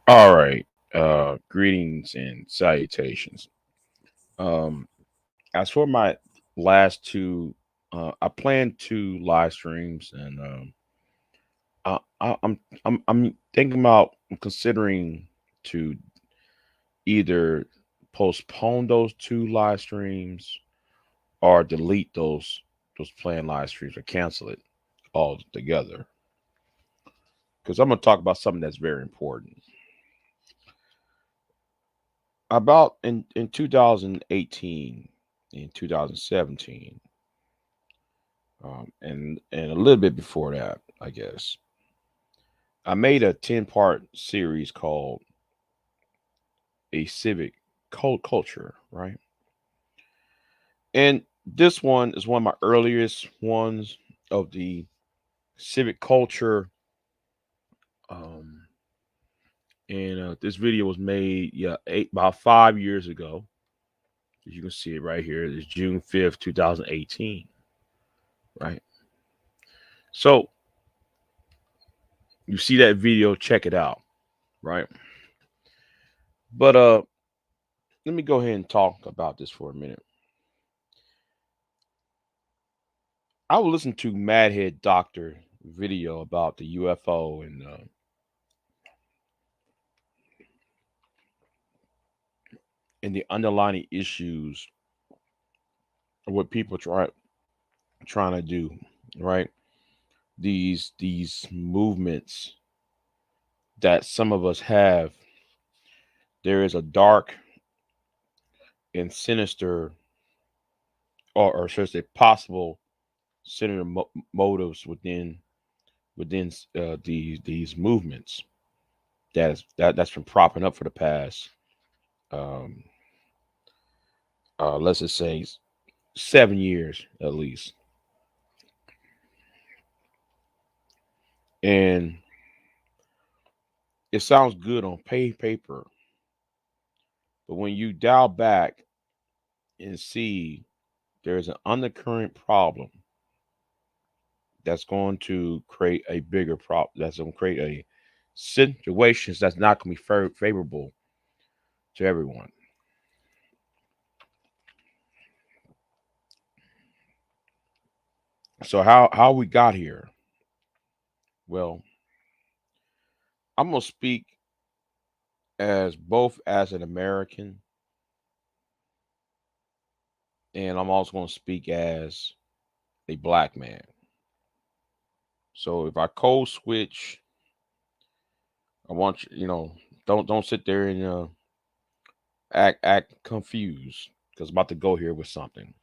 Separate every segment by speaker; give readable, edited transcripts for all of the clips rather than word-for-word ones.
Speaker 1: All right. Greetings and salutations. Um, as for my last two, I plan two live streams, and I'm thinking about considering to either postpone those two live streams or delete those planned live streams or cancel it altogether. Because I'm gonna talk about something that's very important. About in 2018, in 2017, and a little bit before that, I guess, I made a 10-part series called a civic culture, right? And this one is one of my earliest ones of the civic culture. Um, and this video was made, yeah, about 5 years ago. As you can see it right here, it's June 5th, 2018, right? So you see that video, check it out, right? But let me go ahead and talk about this for a minute. I will listen to Madhead Doctor video about the UFO and the underlying issues of what people trying to do, right? These movements that some of us have. There is a dark and sinister, or should I say, possible sinister motives within these movements that's been propping up for the past, um, let's just say, 7 years at least. And it sounds good on paper, but when you dial back and see there's an undercurrent problem that's going to create a bigger problem, that's going to create a situations that's not going to be favorable to everyone. So how we got here? Well, I'm going to speak as both as an American, and I'm also going to speak as a black man. So if I code switch, I want you, don't sit there and act confused because I'm about to go here with something.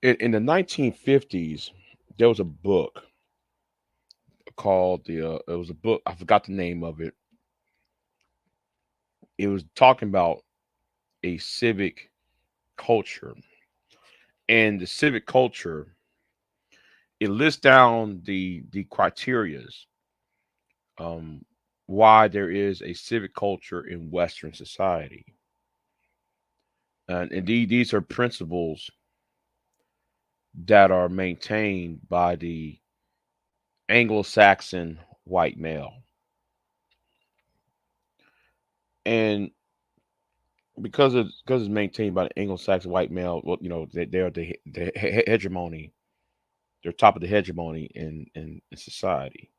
Speaker 1: In the 1950s, there was a book called it was a book, I forgot the name of it. It was talking about a civic culture, and the civic culture, it lists down the criterias, um, why there is a civic culture in Western society. And indeed, these are principles that are maintained by the Anglo-Saxon white male. And because it's maintained by the Anglo-Saxon white male, well, they're the hegemony. They're top of the hegemony in society.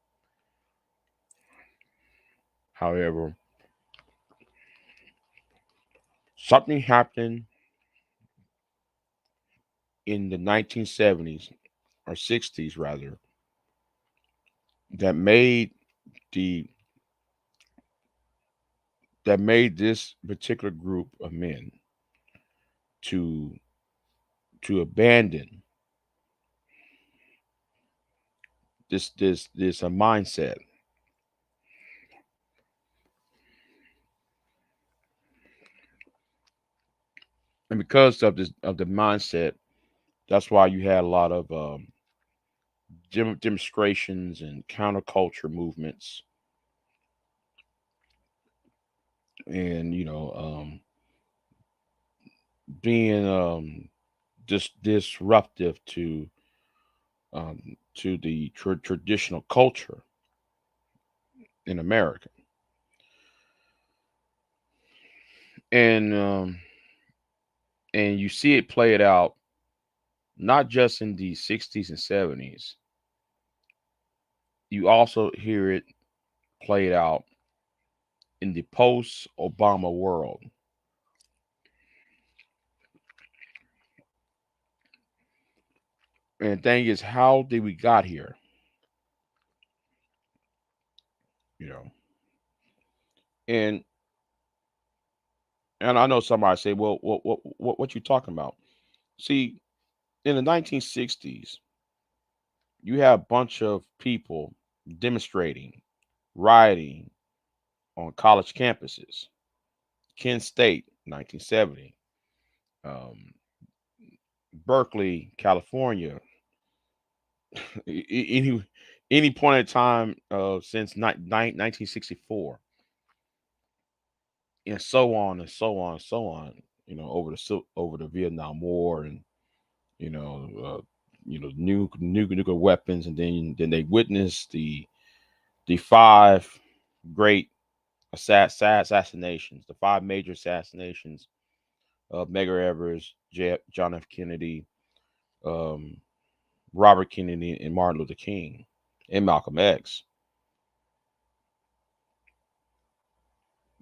Speaker 1: However, something happened in the 1970s or 60s rather that made the that made this particular group of men to abandon this mindset. And because of the mindset, that's why you had a lot of demonstrations and counterculture movements and being disruptive to the traditional culture in America, and you see it played out not just in the '60s and '70s. You also hear it played out in the post-Obama world. And the thing is, how did we got here? You know, and I know somebody say, "Well, what you talking about?" See, in the 1960s, you have a bunch of people demonstrating, rioting on college campuses. Kent State, 1970. Um, Berkeley, California. Any point in time since 1964, and so on and so on and so on. Over the Vietnam War, and you know, uh, nuclear weapons, and then they witnessed the five great assassinations, the five major assassinations of Medgar Evers, John F. Kennedy, um, Robert Kennedy, and Martin Luther King, and Malcolm X.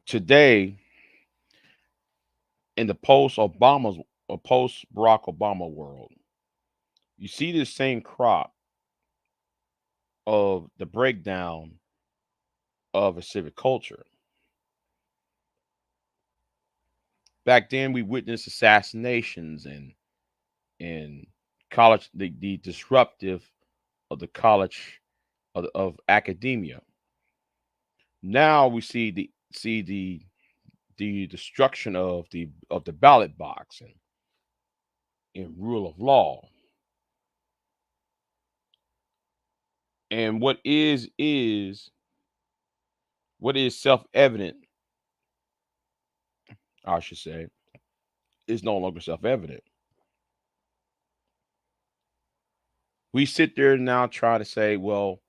Speaker 1: Today, in the post Barack Obama world, you see this same crop of the breakdown of a civic culture. Back then, we witnessed assassinations and college, the disruptive of the college of academia. Now we see the destruction of the ballot box, and rule of law. And what is self-evident, I should say, is no longer self-evident. We sit there now try to say, well,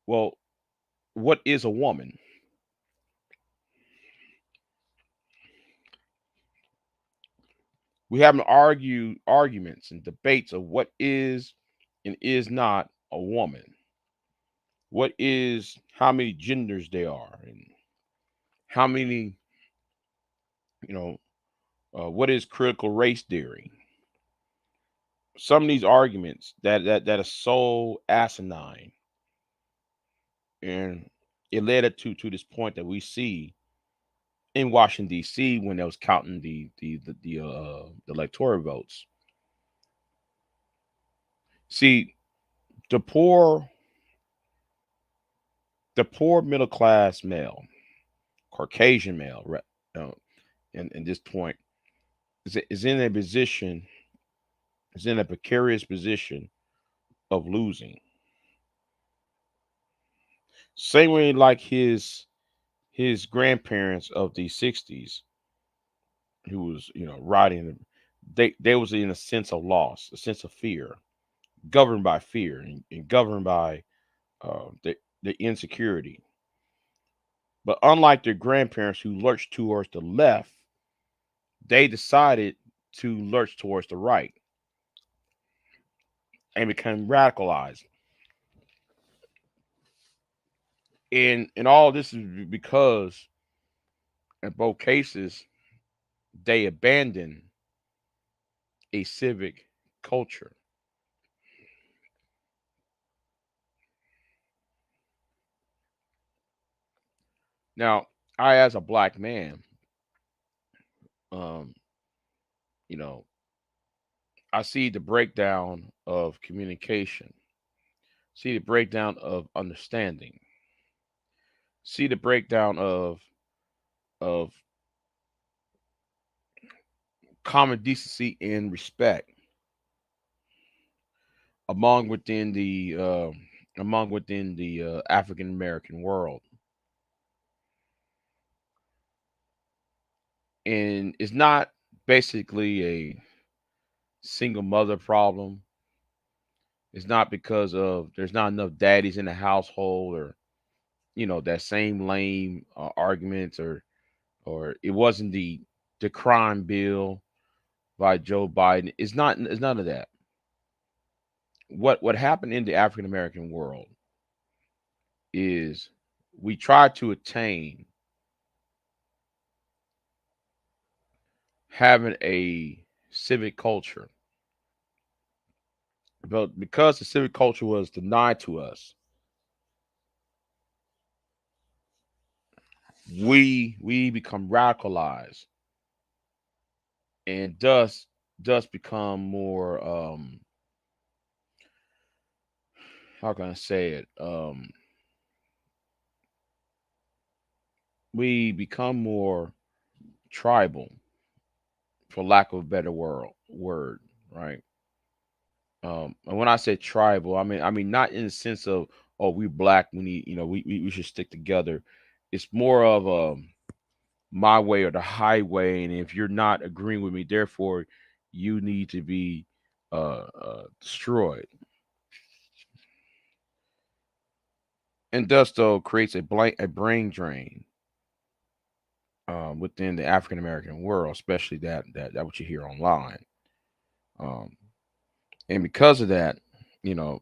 Speaker 1: what is a woman? We have arguments and debates of what is and is not a woman. What is how many genders there are, and how many, you know, what is critical race theory? Some of these arguments that are so asinine, and it led it to this point that we see in Washington D.C. when they was counting the electoral votes. See, the poor the poor middle class male, Caucasian male, in this point is in a position is in a precarious position of losing. Same way like his grandparents of the '60s, who was riding, they was in a sense of loss, a sense of fear, governed by fear, and governed by the insecurity. But unlike their grandparents who lurched towards the left, they decided to lurch towards the right and become radicalized. And all this is because in both cases they abandoned a civic culture. Now, I, as a black man, um, you know, I see the breakdown of communication, see the breakdown of understanding, see the breakdown of common decency and respect among within the African American world. And it's not basically a single mother problem. It's not because of there's not enough daddies in the household, or that same lame arguments, or it wasn't the crime bill by Joe Biden. It's none of that. What happened in the African American world is we tried to attain having a civic culture, but because the civic culture was denied to us, we become radicalized, and thus become more, how can I say it, we become more tribal, for lack of a better word, right? And when I say tribal, I mean not in the sense of, oh, we black, we need, we should stick together. It's more of my way or the highway, and if you're not agreeing with me, therefore you need to be destroyed. And thus though creates a brain drain within the African American world, especially that what you hear online. Um, and because of that, you know,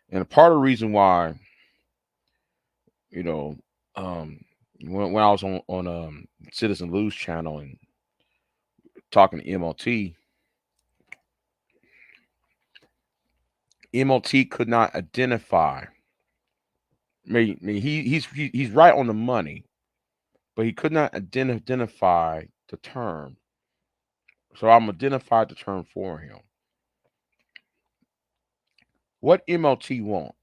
Speaker 1: and a part of the reason why, you know, um, when I was on Citizen Lou's channel and talking to MLT, MLT could not identify. He's right on the money, but he could not identify the term. So I'm identified the term for him. What MLT want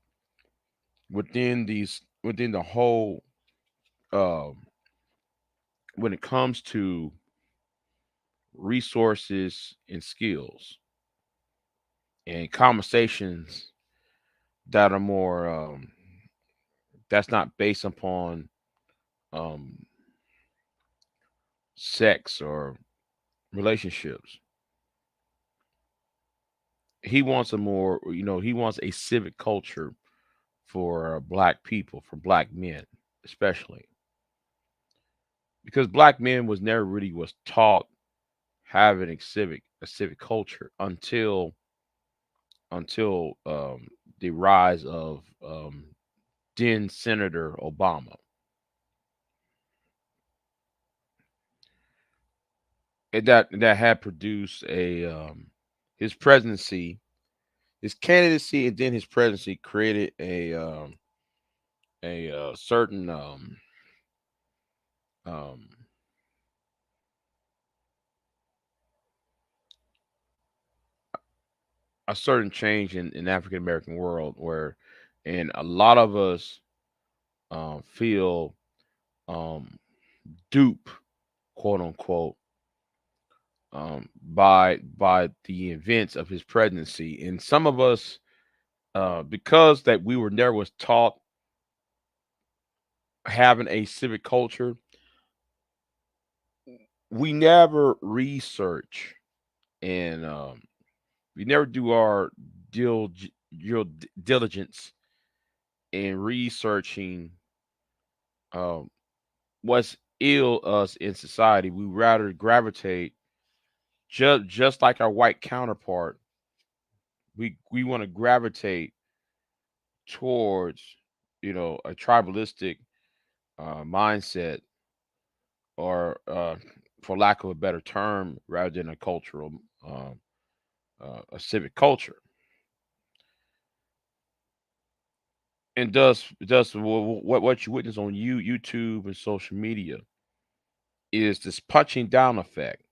Speaker 1: within the whole, um, when it comes to resources and skills and conversations that are more, that's not based upon um, sex or relationships. He wants a more, he wants a civic culture for black people, for black men, especially because black men was never really was taught having a civic culture until the rise of then Senator Obama. And that had produced his presidency, his candidacy, and then his presidency created a certain, um, a certain change in African American world where, and a lot of us feel um, dupe, quote unquote, by the events of his presidency, and some of us, because that we were never was taught having a civic culture, we never research, and we never do our dil- diligence in researching um, what's ill us in society. We rather gravitate, just like our white counterpart. We want to gravitate towards, a tribalistic mindset, or for lack of a better term, rather than a cultural, um, a civic culture. And thus what you witness on YouTube and social media is this punching down effect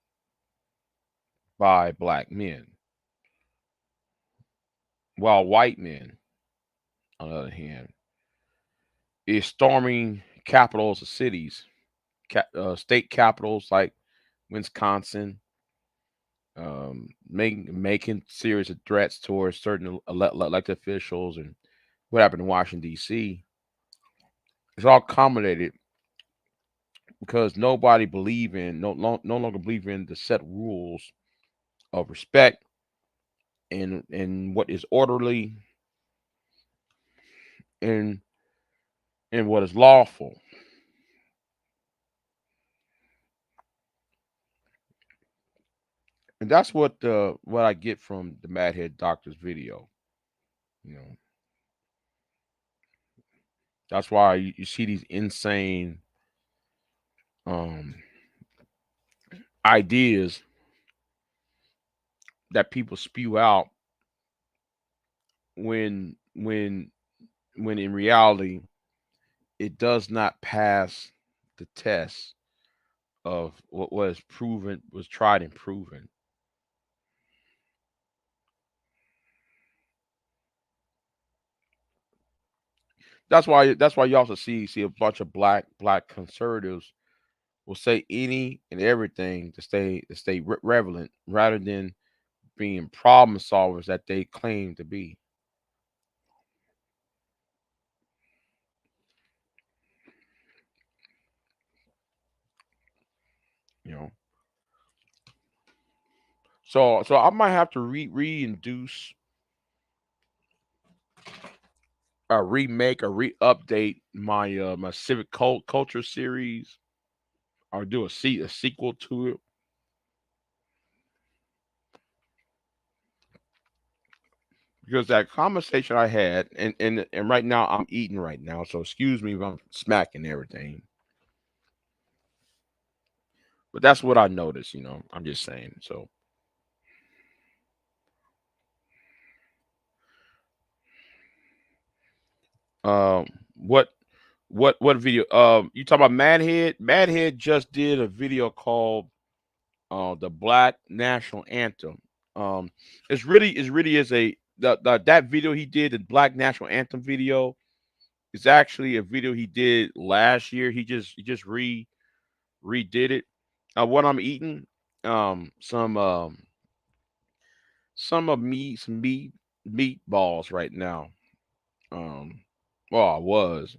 Speaker 1: by black men, while white men, on the other hand, is storming capitals of cities, state capitals like Wisconsin, making serious threats towards certain elected officials, and what happened in Washington D.C. It's all culminated because nobody believe in no longer believe in the set rules of respect and what is orderly and and what is lawful. And that's what I get from the Madhead Doctor's video. You know, that's why you see these insane um ideas that people spew out when when in reality it does not pass the test of what was proven, was tried and proven. That's why you also see a bunch of black conservatives will say any and everything to stay relevant rather than being problem solvers that they claim to be. You know, so I might have to reintroduce or remake or re-update my my civic culture series, or do a sequel to it, because that conversation I had, and right now I'm eating right now, so excuse me if I'm smacking everything, but that's what I noticed. I'm just saying. So, um, what what video? You talking about Madhead? Madhead just did a video called the Black National Anthem. Um, it's really is a that video he did, the Black National Anthem video, is actually a video he did last year. He just redid it. What I'm eating, some of me some meatballs right now. Um, well, I was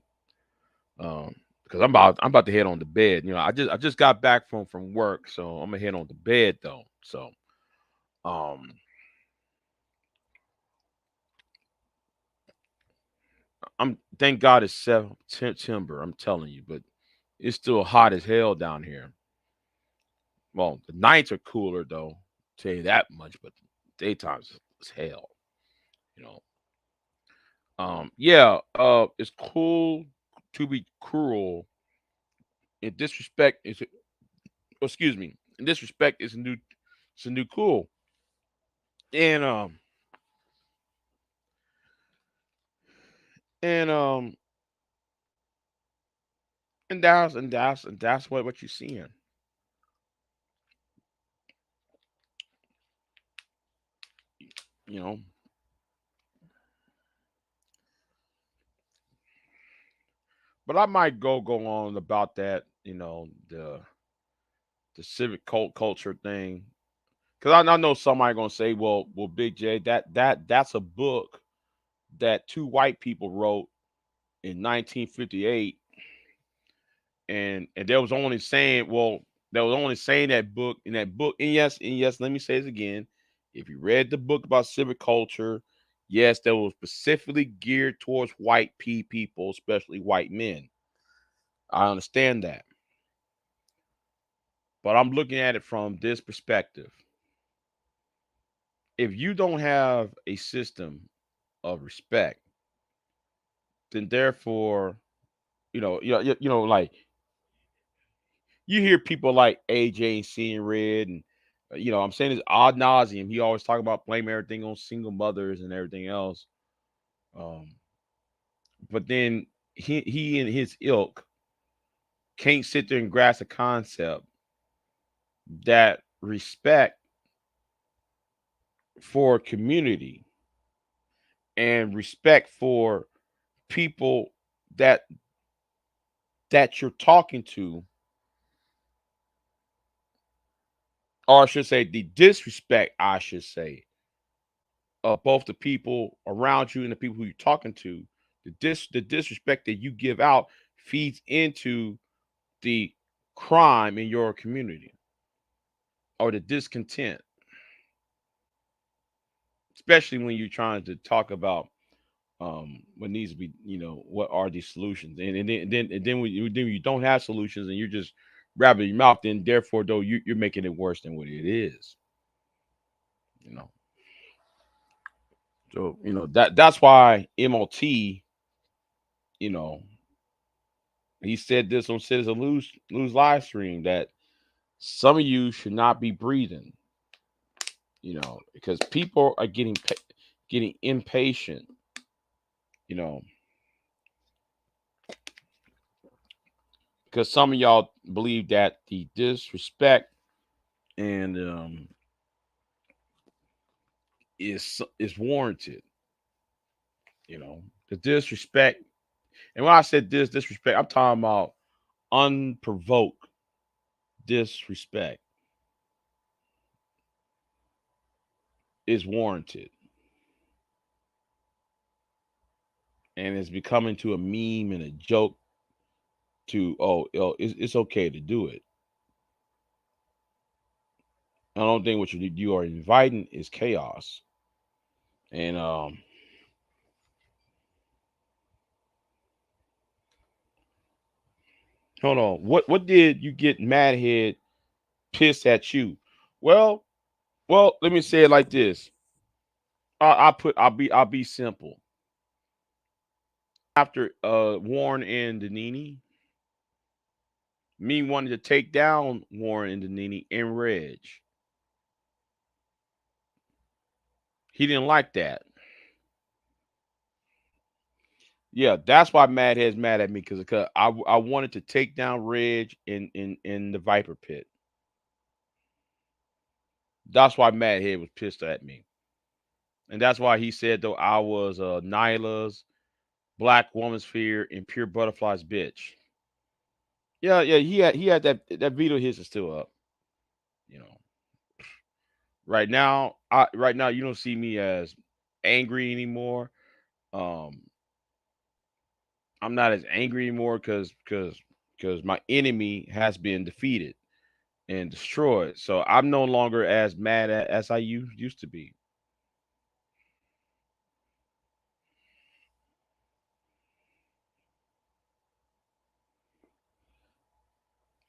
Speaker 1: because I'm about to head on to bed. I just got back from work, so I'm gonna head on to bed though. So um, I'm thank God it's September. I'm telling you, but it's still hot as hell down here. Well, the nights are cooler though, tell you that much, but daytimes is hell. You know. Yeah. It's cool to be cruel. In disrespect is, excuse me. In disrespect is a new, it's a new cool. And and um and that's what you're seeing. You know. But I might go on about that. The civic culture thing, because I know somebody gonna say, well, Big J, that's a book that two white people wrote in 1958, and there was only saying, well, there was only saying that book in that book, and yes, let me say this again. If you read the book about civic culture, yes, that was specifically geared towards white people, especially white men. I understand that, but I'm looking at it from this perspective. If you don't have a system of respect, then therefore, like you hear people like AJ and Seeing Red, and I'm saying this ad nauseum. He always talk about blame everything on single mothers and everything else. Um, but then he and his ilk can't sit there and grasp a concept that respect for community and respect for people that you're talking to, or I should say the disrespect, I should say, of both the people around you and the people who you're talking to. The disrespect that you give out feeds into the crime in your community or the discontent, especially when you're trying to talk about what needs to be, what are these solutions, and then when you don't have solutions and you're just grabbing your mouth, then therefore though you're making it worse than what it is, you know. So that's why MOT, you know, he said this on Citizen Lose live stream that some of you should not be breathing, because people are getting impatient, you know, because some of y'all believe that the disrespect and is warranted, the disrespect. And when I said disrespect, I'm talking about unprovoked disrespect is warranted, and it's becoming to a meme and a joke to it's okay to do it. I don't think what you are inviting is chaos. And hold on, what did you get mad head pissed at you? Well, let me say it like this. I'll be simple. After Warren and Danini, me wanted to take down Warren and Danini and Reg. He didn't like that. Yeah, that's why Madhead's mad at me because I wanted to take down Reg in the Viper Pit. That's why Madhead was pissed at me, and that's why he said though I was Nyla's Black Woman's Fear and Pure Butterflies bitch. Yeah, yeah, he had that video. His is still up. You know, right now you don't see me as angry anymore. Um, I'm not as angry anymore because my enemy has been defeated and destroyed. So I'm no longer as mad as I used to be.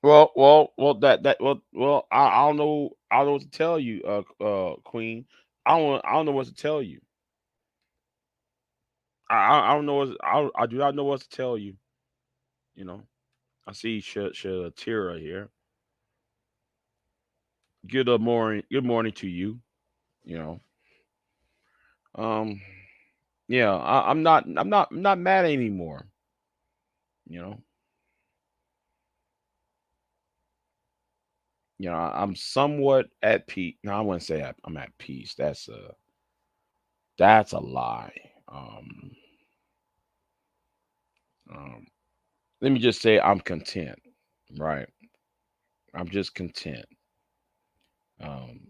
Speaker 1: I don't know. I don't know what to tell you, Queen. I don't know what to tell you. I don't know what I do not know what to tell you. You know, I see Shatira here. Good morning to you. You know, um, yeah, I'm not mad anymore. You know, I'm somewhat at peace. No, I wouldn't say I'm at peace. That's a lie. Um, um, Let me just say I'm content. Right, I'm just content. Um,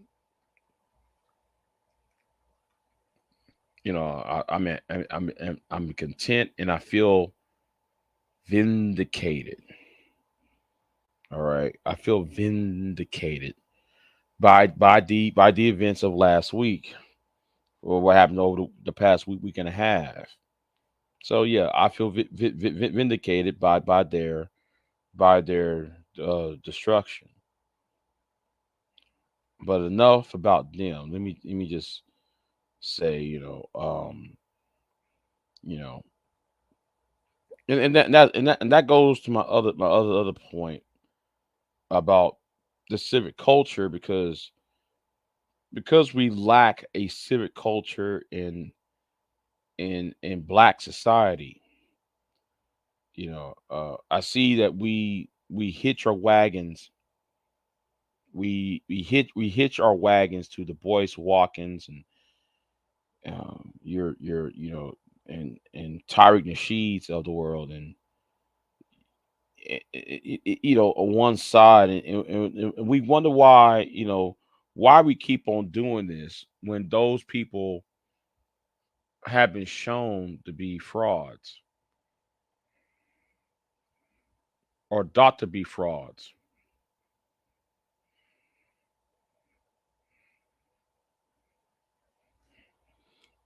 Speaker 1: I'm content, and I feel vindicated. All right, I feel vindicated by the events of last week or what happened over the past week and a half. So yeah, I feel vindicated by their destruction. But enough about them. Let me just say, you know, and that goes to my other point about the civic culture because we lack a civic culture in black society. I see that we hitch our wagons. We hitch our wagons to the Boyce Watkins and your and Tyreek Nasheeds of the world, and on one side, and we wonder why we keep on doing this when those people have been shown to be frauds or thought to be frauds.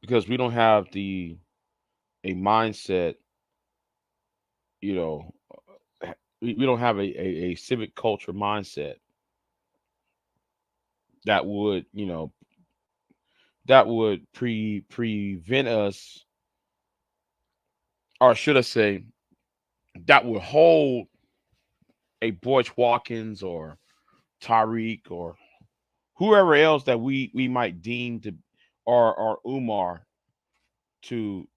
Speaker 1: because we don't have the a mindset, you know, we don't have a civic culture mindset that would, that would prevent us, or should I say, that would hold a Boyce Watkins or Tariq or whoever else that we might deem to, or Umar, to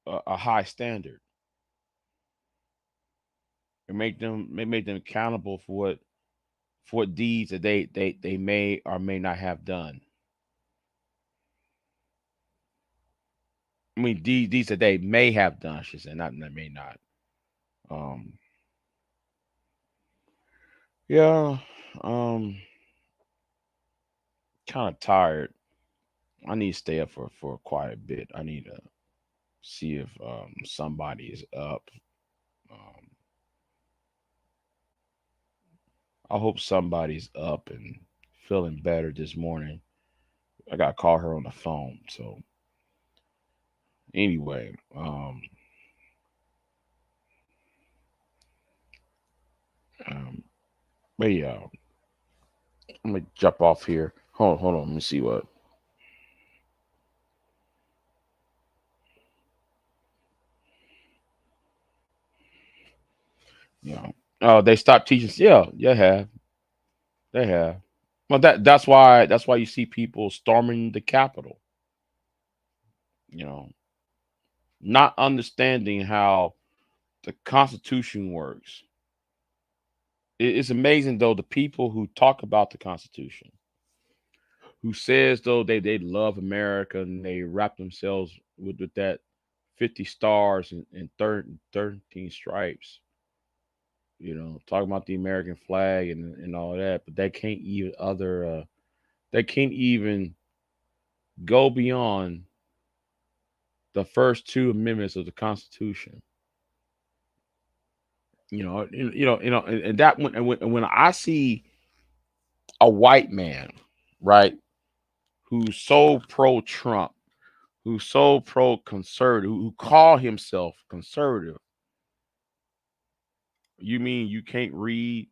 Speaker 1: a high standard, and make them accountable for what deeds that they may or may not have done. I mean, deeds that they may have done, I should say, not that may not. Um, yeah, um, kind of tired. I need to stay up for quite a bit. I need to see if somebody is up. Um, I hope somebody's up and feeling better this morning. I got to call her on the phone. So anyway, um, but yeah, I'm gonna jump off here. Hold on. Let me see what. You know, oh, they stopped teaching. Yeah, they have. Well, that's why you see people storming the Capitol. You know, not understanding how the Constitution works. It's amazing though, the people who talk about the Constitution, who says though they love America and they wrap themselves with that 50 stars and 13 stripes. Talking about the American flag and all that, but they can't even go beyond the first two amendments of the Constitution. And that when I see a white man, right, who's so pro Trump, who's so pro conservative, who call himself conservative, you mean you can't read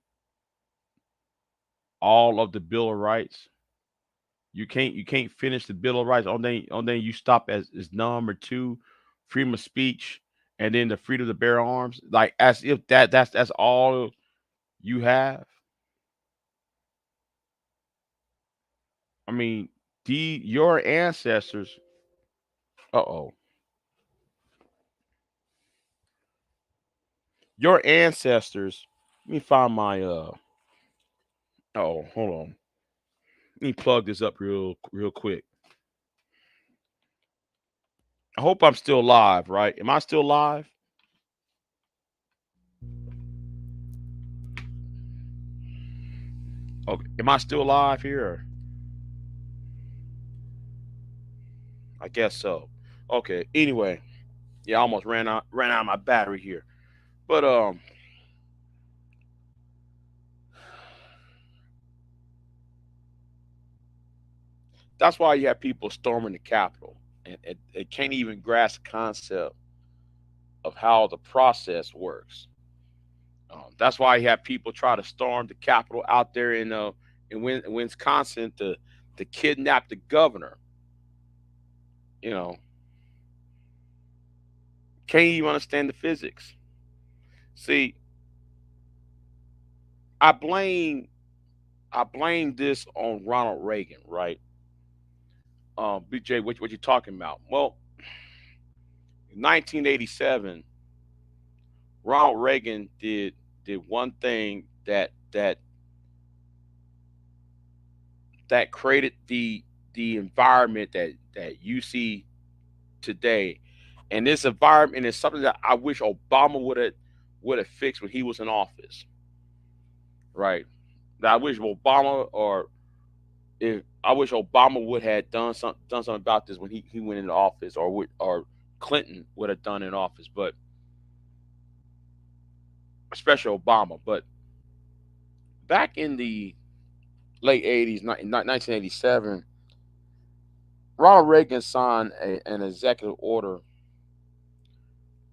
Speaker 1: all of the Bill of Rights? You can't finish the Bill of Rights. On then you stop as number two, freedom of speech, and then the freedom to bear arms. Like as if that's all you have. I mean, your ancestors. Uh oh, your ancestors. Let me find my. Oh, hold on. Let me plug this up real quick. I hope I'm still live. Right? Am I still live? Okay. Am I still live here? I guess so. Okay. Anyway, yeah, I almost ran out of my battery here. But that's why you have people storming the Capitol and can't even grasp the concept of how the process works. That's why you have people try to storm the Capitol out there in Wisconsin to kidnap the governor. You know, can't even understand the physics. See, I blame I blame this on Ronald Reagan, right? BJ, what you talking about? Well, in 1987, Ronald Reagan did one thing that created the environment that you see today. And this environment is something that I wish Obama would have fixed when he was in office, right? That I wish Obama or if I wish Obama would have done something about this when he went into office, or Clinton would have done in office, but especially Obama. But back in the late 80s, 1987, Ronald Reagan signed an executive order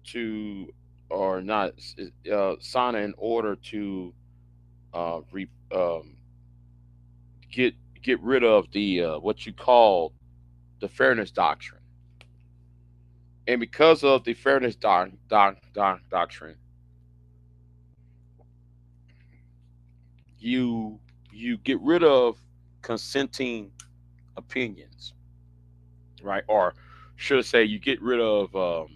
Speaker 1: to, or not, sign an order to uh, re, um, get get rid of the what you call the fairness doctrine. And because of the fairness doctrine, you you get rid of consenting opinions, right? Or should I say, you get rid of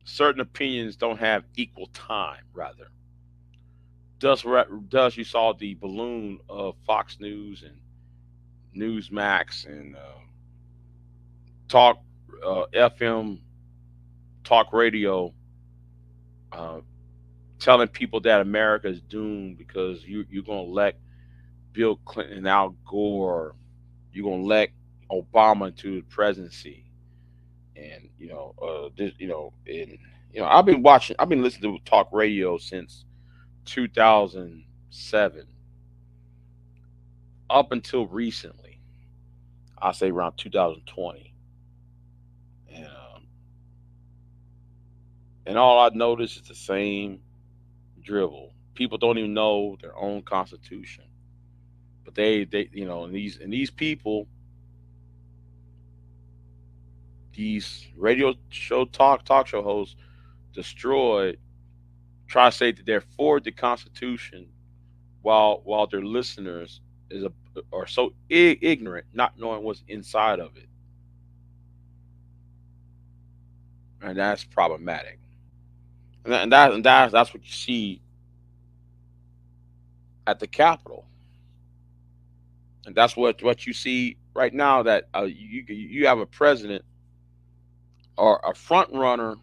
Speaker 1: certain opinions don't have equal time. Rather, thus you saw the balloon of Fox News and Newsmax and talk FM talk radio, uh, telling people that America is doomed because you're gonna elect Bill Clinton and Al Gore, you're gonna elect Obama to the presidency, and this, and I've been listening to talk radio since 2007 up until recently. I say around 2020, and all I noticed is the same dribble. People don't even know their own constitution, but they and these people, these radio show talk show hosts, destroyed, try to say that they're for the Constitution, while their listeners is a are so ignorant, not knowing what's inside of it, and that's problematic. And that's what you see at the Capitol, and that's what you see right now. That you have a president or a front runner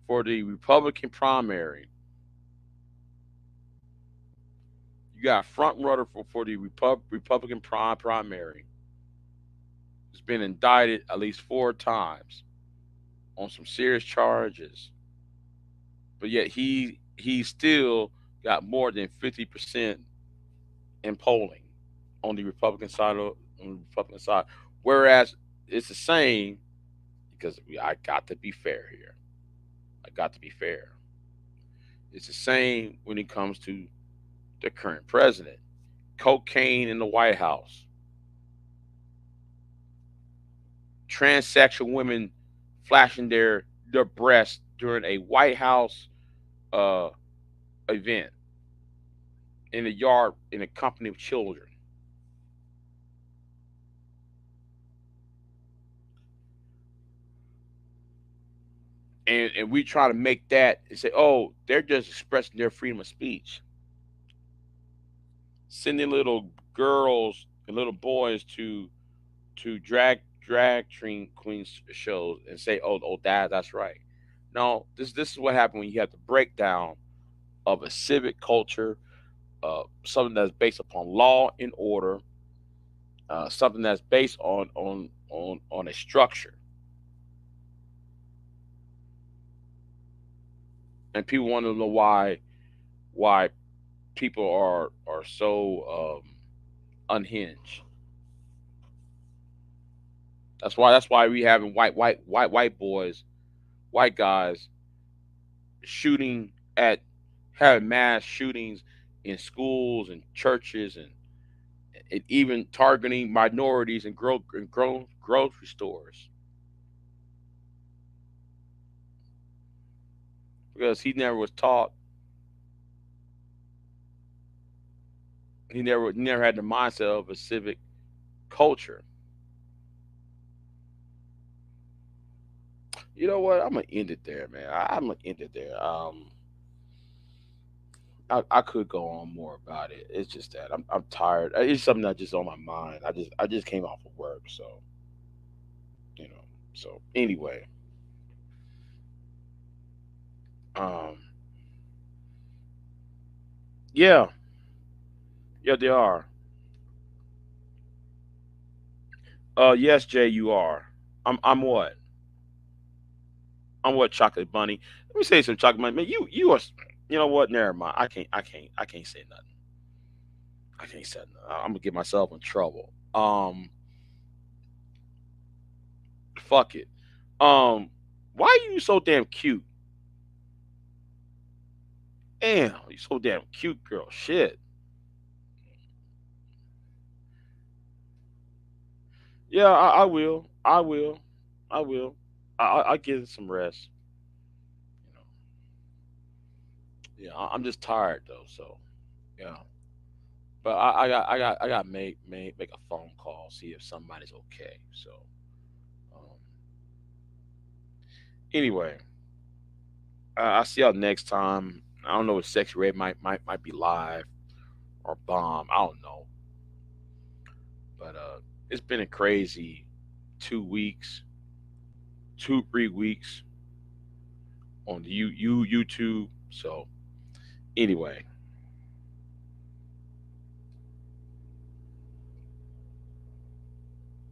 Speaker 1: for the Republican primary. You got a front runner for the Republican primary. Has been indicted at least 4 times on some serious charges, but yet he still got more than 50% in polling on the Republican side Whereas it's the same, because I got to be fair here. I got to be fair. It's the same when it comes to the current president. Cocaine in the White House, transsexual women flashing their breasts during a White House uh, event in a yard in a company of children. And we try to make that and say, oh, they're just expressing their freedom of speech. Sending little girls and little boys to drag queens shows and say, oh, that's right. No, this is what happened when you have the breakdown of a civic culture, something that's based upon law and order, something that's based on a structure. And people want to know why people are so unhinged. That's why we having white boys, white guys shooting at having mass shootings in schools and churches, and even targeting minorities in grocery stores, because he never had the mindset of a civic culture. You know what? I'm gonna end it there, man. I'm gonna end it there. I could go on more about it. It's just that I'm tired. It's something that's just on my mind. I just came off of work, so you know. So anyway, um, yeah, yeah, they are. Yes, Jay, you are. I'm what? I'm what? Chocolate bunny. Let me say some chocolate bunny. Man, you are. You know what? Never mind. I can't say nothing. I can't say nothing. I'm gonna get myself in trouble. Fuck it. Um, why are you so damn cute? Damn, you so damn cute, girl. Shit. Yeah, I will. I will. I will. I get it some rest. You know. Yeah, I'm just tired though. So yeah. But I got make a phone call, see if somebody's okay. So um, anyway, I see y'all next time. I don't know if Sexy Red might be live or bomb. I don't know, but it's been a crazy 2 weeks, 2 3 weeks on the YouTube. So anyway,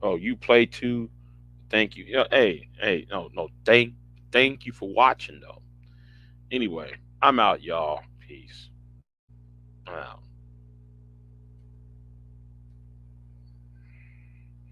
Speaker 1: oh, you play too. Thank you. Yeah, hey, no, thank you for watching though. Anyway, I'm out, y'all. Peace. I'm out.